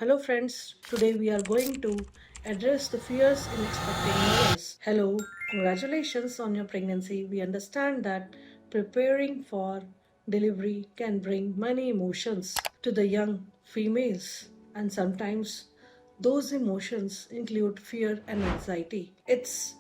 Hello friends, today we are going to address the fears in expecting mothers. Hello, congratulations on your pregnancy. We understand that preparing for delivery can bring many emotions to the young females, and sometimes those emotions include fear and anxiety. It's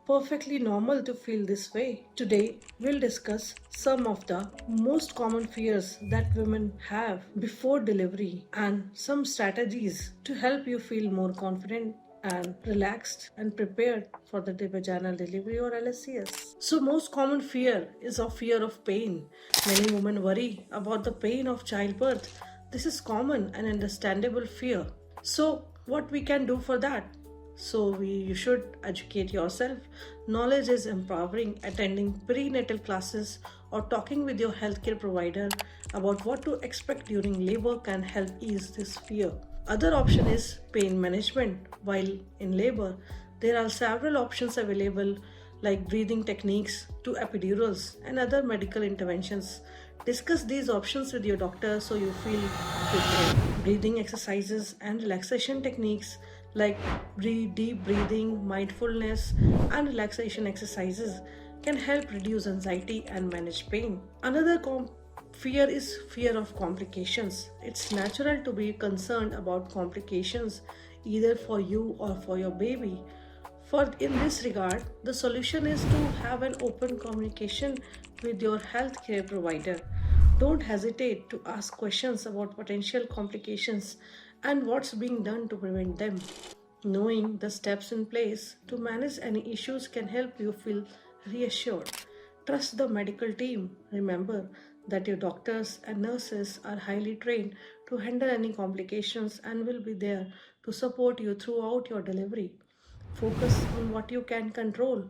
perfectly normal to feel this way. Today, we'll discuss some of the most common fears that women have before delivery and some strategies to help you feel more confident and relaxed and prepared for the vaginal delivery or LSCS. So, most common fear is of fear of pain. Many women worry about the pain of childbirth. This is common and understandable fear. So, what we can do for that? You should educate yourself. Knowledge is empowering. Attending prenatal classes or talking with your healthcare provider about what to expect during labor can help ease this fear. Other option is pain management. While in labor, there are several options available like breathing techniques to epidurals and other medical interventions. Discuss these options with your doctor so you feel prepared. Breathing exercises and relaxation techniques like deep breathing, mindfulness, and relaxation exercises can help reduce anxiety and manage pain. Another fear is fear of complications. It's natural to be concerned about complications either for you or for your baby. For in this regard, the solution is to have an open communication with your healthcare provider. Don't hesitate to ask questions about potential complications and what's being done to prevent them. Knowing the steps in place to manage any issues can help you feel reassured. Trust the medical team. Remember that your doctors and nurses are highly trained to handle any complications and will be there to support you throughout your delivery. Focus on what you can control.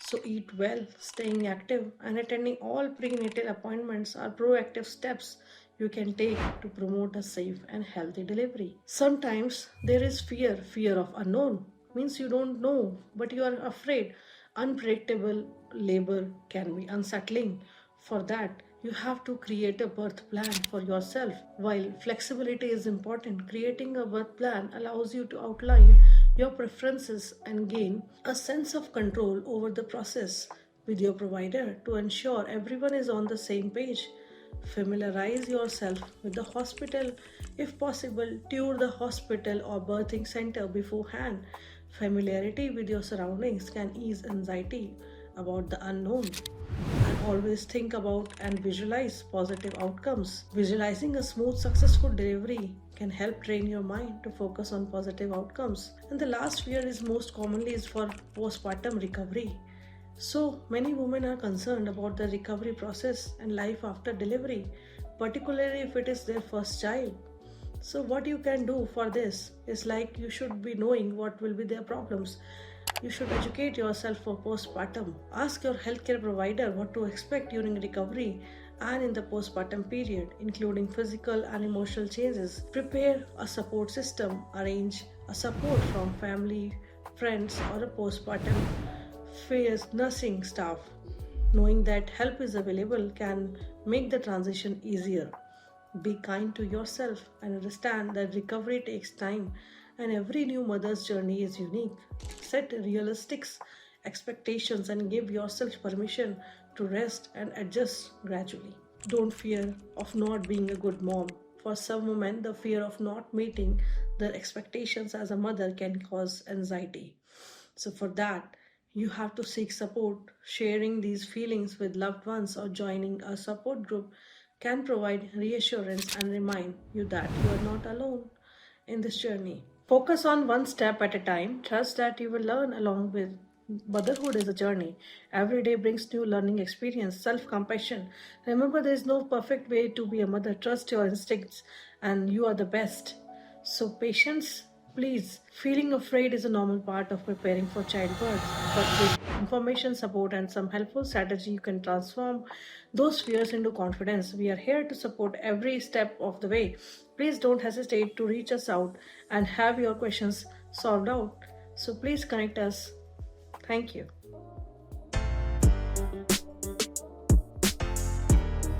So, eat well, staying active, and attending all prenatal appointments are proactive steps you can take to promote a safe and healthy delivery. Sometimes there is fear of unknown, means you don't know, but you are afraid. Unpredictable labor can be unsettling. For that, you have to create a birth plan for yourself. While flexibility is important, creating a birth plan allows you to outline your preferences and gain a sense of control over the process with your provider to ensure everyone is on the same page. Familiarize yourself with the hospital. If possible, tour the hospital or birthing center beforehand. Familiarity with your surroundings can ease anxiety about the unknown. And always think about and visualize positive outcomes. Visualizing a smooth, successful delivery can help train your mind to focus on positive outcomes. And the last fear is most commonly is for postpartum recovery. So many women are concerned about the recovery process and life after delivery, particularly if it is their first child. So what you can do for this is like you should be knowing what will be their problems. You should educate yourself for postpartum. Ask your healthcare provider what to expect during recovery and in the postpartum period, including physical and emotional changes. Prepare a support system. Arrange a support from family, friends, or a postpartum phase nursing staff. Knowing that help is available can make the transition easier. Be kind to yourself and understand that recovery takes time and every new mother's journey is unique. Set realistic expectations and give yourself permission to rest and adjust gradually. Don't fear of not being a good mom. For some women, the fear of not meeting their expectations as a mother can cause anxiety. So, for that, you have to seek support. Sharing these feelings with loved ones or joining a support group can provide reassurance and remind you that you are not alone in this journey. Focus on one step at a time. Trust that you will learn along with. Motherhood is a journey. Every day brings new learning experience, self compassion. Remember, there is no perfect way to be a mother. Trust your instincts, and you are the best. So, patience, please. Feeling afraid is a normal part of preparing for childbirth, but with information, support, and some helpful strategy, you can transform those fears into confidence. We are here to support every step of the way. Please don't hesitate to reach us out and have your questions solved out. So, please connect us. Thank you.